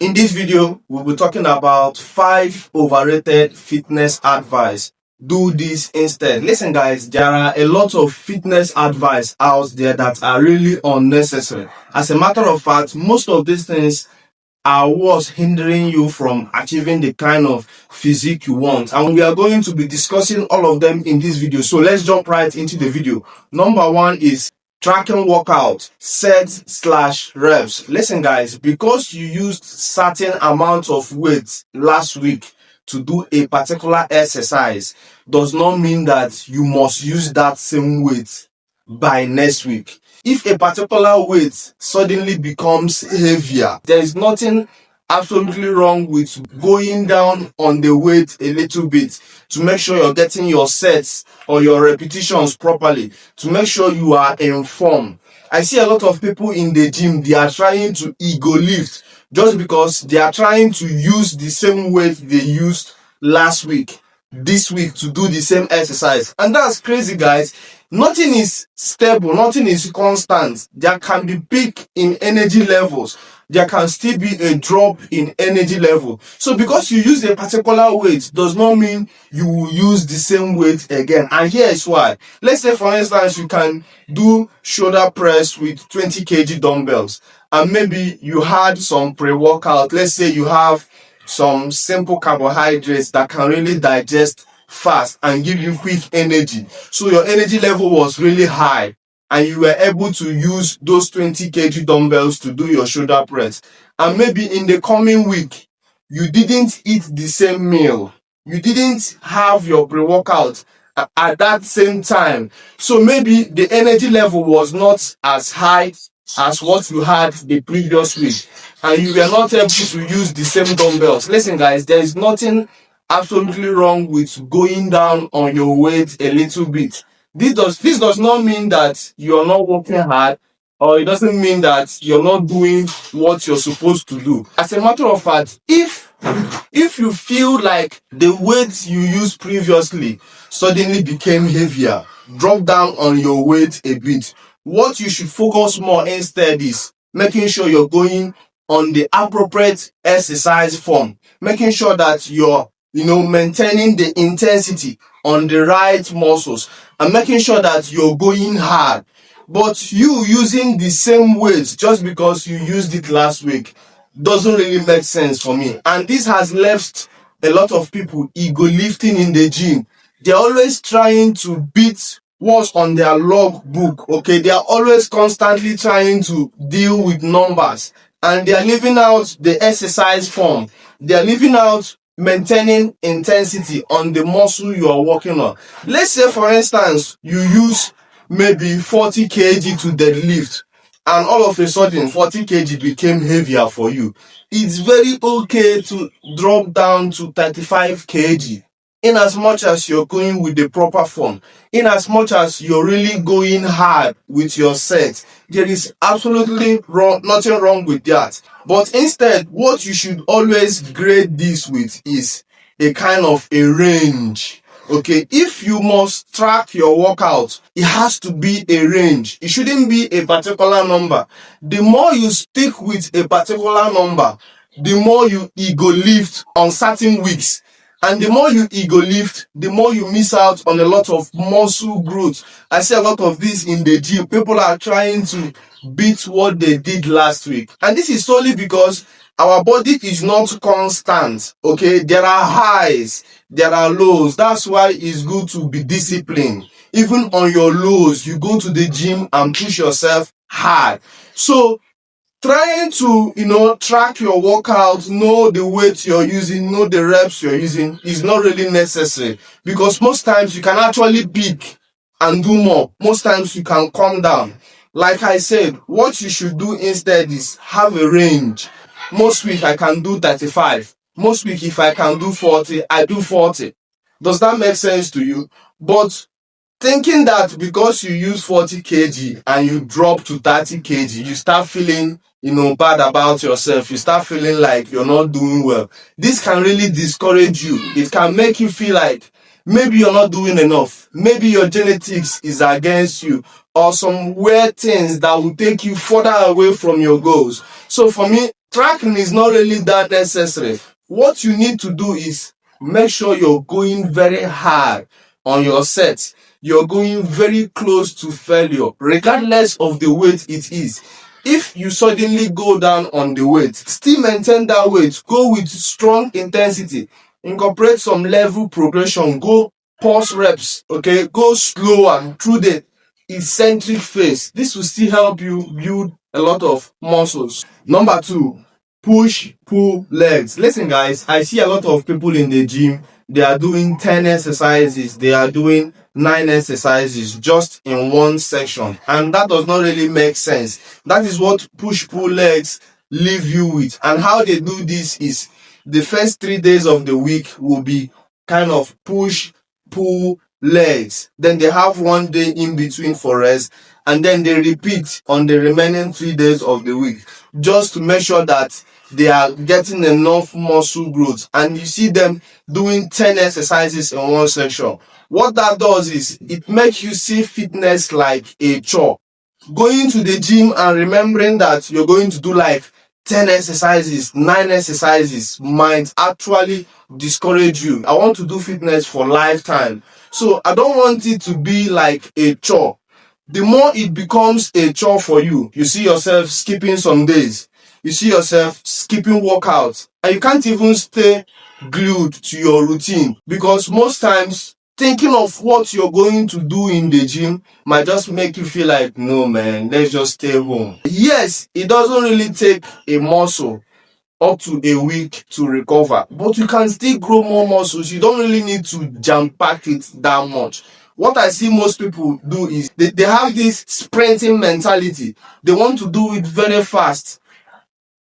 In this video, we'll be talking about 5 overrated fitness advice. Do this instead. Listen guys, there are a lot of fitness advice out there that are really unnecessary. As a matter of fact, most of these things are what's hindering you from achieving the kind of physique you want. And we are going to be discussing all of them in this video. So let's jump right into the video. Number 1 is tracking workout sets/reps. Listen guys, because you used certain amount of weight last week to do a particular exercise does not mean that you must use that same weight by next week. If a particular weight suddenly becomes heavier, there is nothing absolutely wrong with going down on the weight a little bit to make sure you're getting your sets or your repetitions properly, to make sure you are in form. I see a lot of people in the gym, they are trying to ego lift just because they are trying to use the same weight they used last week, this week, to do the same exercise. And that's crazy guys. Nothing is stable, nothing is constant. There can be peak in energy levels, there can still be a drop in energy level. So because you use a particular weight does not mean you will use the same weight again. And here is why. Let's say for instance you can do shoulder press with 20 kg dumbbells, and maybe you had some pre-workout. Let's say you have some simple carbohydrates that can really digest fast and give you quick energy. So your energy level was really high and you were able to use those 20 kg dumbbells to do your shoulder press. And maybe in the coming week, you didn't eat the same meal. You didn't have your pre-workout at that same time. So maybe the energy level was not as high as what you had the previous week, and you were not able to use the same dumbbells. Listen guys, there is nothing absolutely wrong with going down on your weight a little bit. This does not mean that you're not working hard, or it doesn't mean that you're not doing what you're supposed to do. As a matter of fact, if you feel like the weight you used previously suddenly became heavier, drop down on your weight a bit. What you should focus more instead is making sure you're going on the appropriate exercise form, making sure that you're maintaining the intensity on the right muscles, and making sure that you're going hard. But you using the same weight just because you used it last week doesn't really make sense for me. And this has left a lot of people ego lifting in the gym. They're always trying to beat what's on their log book. Okay, they are always constantly trying to deal with numbers, and they are leaving out the exercise form. They are leaving out maintaining intensity on the muscle you are working on. Let's say for instance you use maybe 40 kg to deadlift, and all of a sudden 40 kg became heavier for you. It's very okay to drop down to 35 kg in as much as you're going with the proper form, in as much as you're really going hard with your set. There is absolutely nothing wrong with that. But instead, what you should always grade this with is a kind of a range. Okay, if you must track your workout, it has to be a range. It shouldn't be a particular number. The more you stick with a particular number, the more you ego lift on certain weeks. And the more you ego lift, the more you miss out on a lot of muscle growth. I see a lot of this in the gym. People are trying to beat what they did last week. And this is solely because our body is not constant. Okay, there are highs, there are lows. That's why it's good to be disciplined. Even on your lows, you go to the gym and push yourself hard. So trying to track your workout, know the weight you're using, know the reps you're using is not really necessary, because most times you can actually peak and do more. Most times you can come down. Like I said, what you should do instead is have a range. Most week I can do 35. Most week if I can do 40, I do 40. Does that make sense to you? But thinking that because you use 40 kg and you drop to 30 kg, you start feeling bad about yourself, you start feeling like you're not doing well. This can really discourage you. It can make you feel like maybe you're not doing enough, maybe your genetics is against you, or some weird things that will take you further away from your goals. So for me, Tracking is not really that necessary. What you need to do is make sure you're going very hard on your set. You're going very close to failure, regardless of the weight it is. If you suddenly go down on the weight, still maintain that weight. Go with strong intensity. Incorporate some level progression. Go pause reps, okay? Go slower through the eccentric phase. This will still help you build a lot of muscles. Number 2, push pull legs. Listen guys, I see a lot of people in the gym. They are doing 10 exercises, they are doing 9 exercises just in one section, and that does not really make sense. That is what push pull legs leave you with. And how they do this is the first 3 days of the week will be kind of push pull legs, then they have 1 day in between for rest, and then they repeat on the remaining 3 days of the week, just to make sure that they are getting enough muscle growth. And you see them doing 10 exercises in one section. What that does is it makes you see fitness like a chore. Going to the gym and remembering that you're going to do like 10 exercises, 9 exercises might actually discourage you. I want to do fitness for lifetime, so I don't want it to be like a chore. The more it becomes a chore for you, you see yourself skipping some days, you see yourself skipping workouts, and you can't even stay glued to your routine, because most times thinking of what you're going to do in the gym might just make you feel like, no man, let's just stay home. Yes, it doesn't really take a muscle up to a week to recover, but you can still grow more muscles. You don't really need to jam pack it that much. What I see most people do is they have this sprinting mentality. They want to do it very fast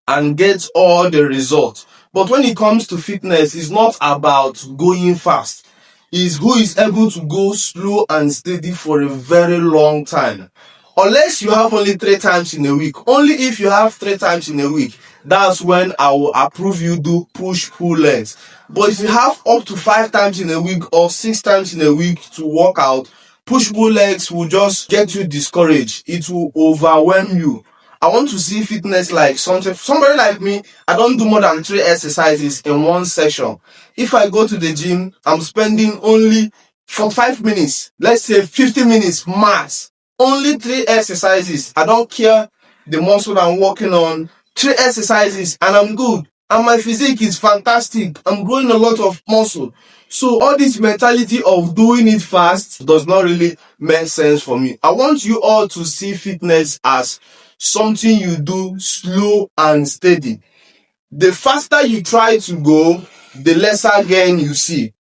and get all the results. But when it comes to fitness, it's not about going fast. It's who is able to go slow and steady for a very long time. Unless you have only 3 times in a week. Only if you have 3 times in a week, that's when I will approve you do push pull legs. But if you have up to 5 times in a week or 6 times in a week to work out, push pull legs will just get you discouraged. It will overwhelm you. I want to see fitness like somebody like me. I don't do more than 3 exercises in one session. If I go to the gym, I'm spending only 45 minutes, let's say 50 minutes max. Only 3 exercises. I don't care the muscle I'm working on. 3 exercises and I'm good. And my physique is fantastic. I'm growing a lot of muscle. So all this mentality of doing it fast does not really make sense for me. I want you all to see fitness as something you do slow and steady. The faster you try to go, the lesser gain you see.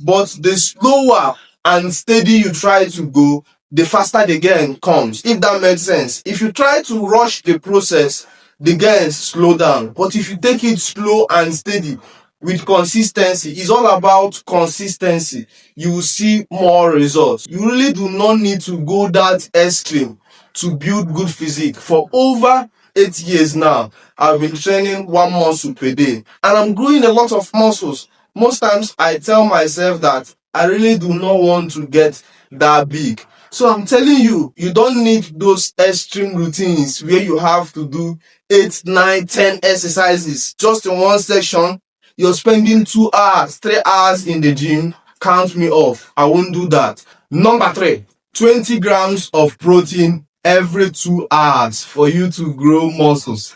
But the slower and steady you try to go, the faster the gain comes, if that makes sense. If you try to rush the process, the gains slow down. But if you take it slow and steady with consistency, it's all about consistency, you will see more results. You really do not need to go that extreme to build good physique. For over 8 years now, I've been training 1 muscle per day and I'm growing a lot of muscles. Most times I tell myself that I really do not want to get that big. So I'm telling you, you don't need those extreme routines where you have to do 8, 9, 10 exercises just in one section. You're spending 2 hours, 3 hours in the gym. Count me off. I won't do that. Number 3, 20 grams of protein every 2 hours for you to grow muscles.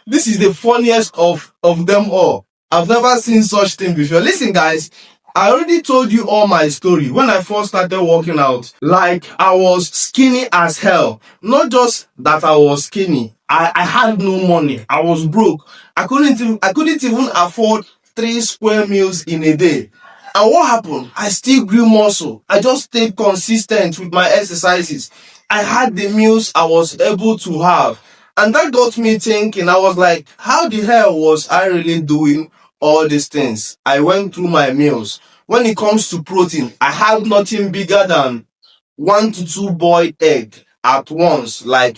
This is the funniest of them all. I've never seen such thing before. Listen guys, I already told you all my story. When I first started working out, like I was skinny as hell. Not just that I was skinny, I had no money. I was broke. I couldn't even afford 3 square meals in a day. And what happened? I still grew muscle. I just stayed consistent with my exercises. I had the meals I was able to have. And that got me thinking. I was like, how the hell was I really doing all these things? I went through my meals. When it comes to protein, I have nothing bigger than 1 to 2 boiled egg at once, like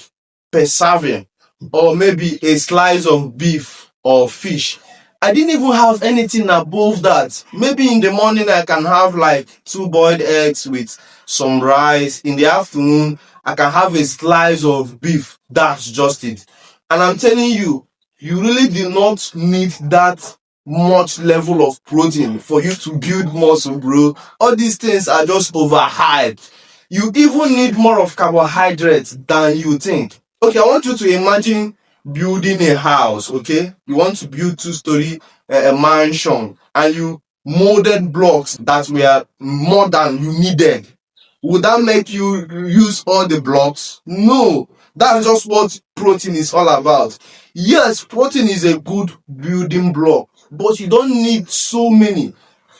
per serving, or maybe a slice of beef or fish. I didn't even have anything above that. Maybe in the morning I can have like 2 boiled eggs with some rice. In the afternoon, I can have a slice of beef. That's just it. And I'm telling you, you really do not need that much level of protein for you to build muscle, bro. All these things are just overhyped. You even need more of carbohydrates than you think. Okay, I want you to imagine building a house, okay? You want to build two-story a mansion, and you molded blocks that were more than you needed. Would that make you use all the blocks? No. That's just what protein is all about. Yes, protein is a good building block, but you don't need so many.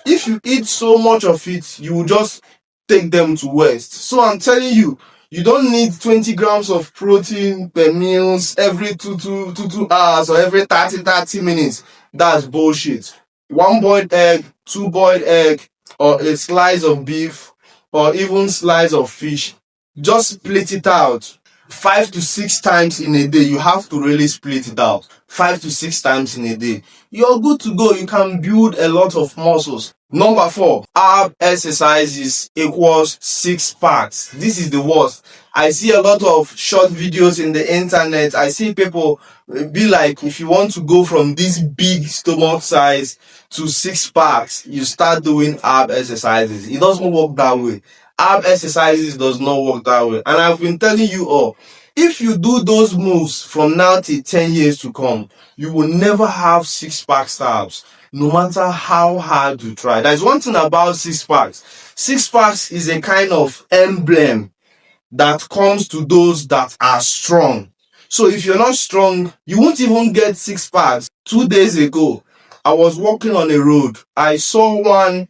If you eat so much of it, you will just take them to waste. So I'm telling you, you don't need 20 grams of protein per meals every two hours or every 30 minutes. That's bullshit. One boiled egg, two boiled egg, or a slice of beef, or even slice of fish. Just split it out 5 to 6 times in a day. You have to really split it out 5 to 6 times in a day. You're good to go. You can build a lot of muscles. Number 4, ab exercises equals six packs. This is the worst. I see a lot of short videos in the internet. I see people be like, if you want to go from this big stomach size to six packs, you start doing ab exercises. It doesn't work that way. Ab exercises does not work that way. And I've been telling you all, if you do those moves from now till 10 years to come, you will never have six pack abs, no matter how hard you try. There's one thing about six packs. Six packs is a kind of emblem that comes to those that are strong. So if you're not strong, you won't even get six packs. 2 days ago, I was walking on a road. I saw one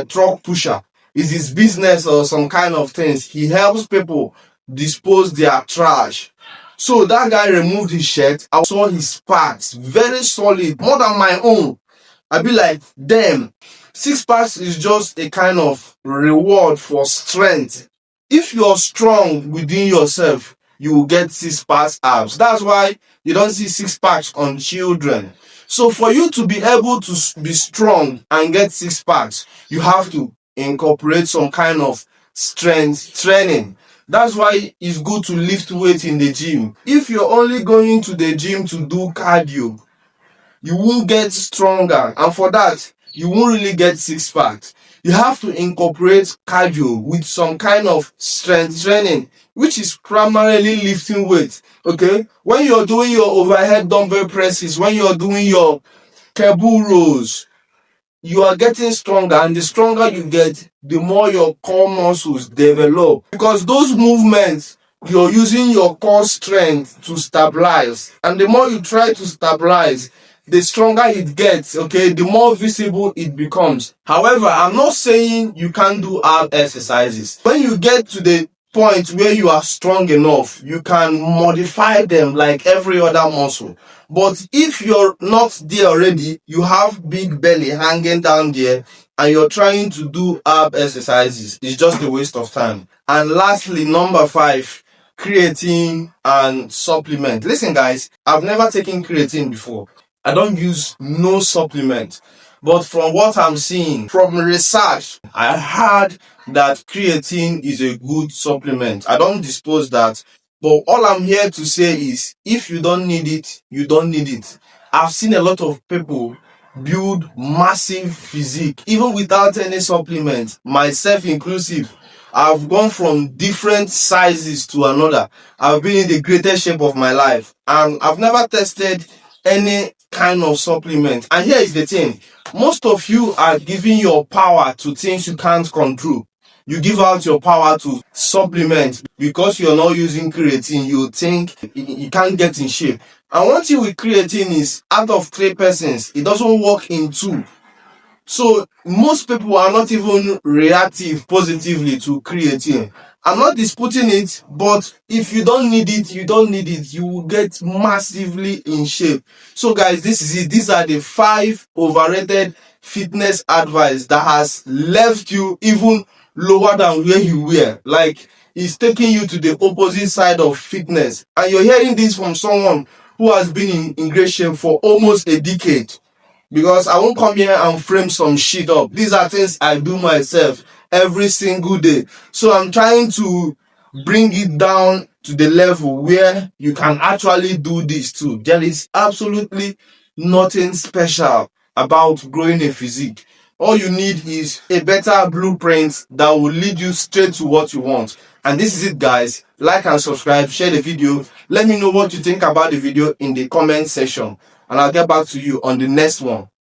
truck pusher. It's his business or some kind of things. He helps people dispose their trash. So that guy removed his shirt. I saw his packs, very solid, more than my own. I'd be like, damn, six packs is just a kind of reward for strength. If you're strong within yourself, you will get six packs abs. That's why you don't see six packs on children. So for you to be able to be strong and get six packs, you have to incorporate some kind of strength training. That's why it's good to lift weight in the gym. If you're only going to the gym to do cardio, you won't get stronger, and for that you won't really get six packs. You have to incorporate cardio with some kind of strength training, which is primarily lifting weight. Okay, when you're doing your overhead dumbbell presses, when you're doing your cable rows, you are getting stronger, and the stronger you get, the more your core muscles develop, because those movements, you're using your core strength to stabilize, and the more you try to stabilize, the stronger it gets, okay, the more visible it becomes. However, I'm not saying you can't do ab exercises. When you get to the point where you are strong enough, you can modify them like every other muscle. But if you're not there already, you have big belly hanging down there, and you're trying to do ab exercises, it's just a waste of time. And lastly, number 5, creatine and supplement. Listen guys, I've never taken creatine before. I don't use no supplement. But from what I'm seeing, from research, I heard that creatine is a good supplement. I don't dispose that. But all I'm here to say is, if you don't need it, you don't need it. I've seen a lot of people build massive physique, even without any supplement, myself inclusive. I've gone from different sizes to another. I've been in the greatest shape of my life, and I've never tested any kind of supplement. And here is the thing, most of you are giving your power to things you can't control. You give out your power to supplements because you're not using creatine. You think you can't get in shape. And one thing with creatine is, out of 3 persons, it doesn't work in 2. So most people are not even reactive positively to creatine. I'm not disputing it, but if you don't need it, you don't need it. You will get massively in shape. So guys, this is it. These are the 5 overrated fitness advice that has left you even lower than where you were. Like, it's taking you to the opposite side of fitness. And you're hearing this from someone who has been in great shape for almost a decade. Because I won't come here and frame some shit up. These are things I do myself every single day. So I'm trying to bring it down to the level where you can actually do this too. There is absolutely nothing special about growing a physique. All you need is a better blueprint that will lead you straight to what you want. And this is it, guys. Like and subscribe, share the video. Let me know what you think about the video in the comment section, and I'll get back to you on the next one.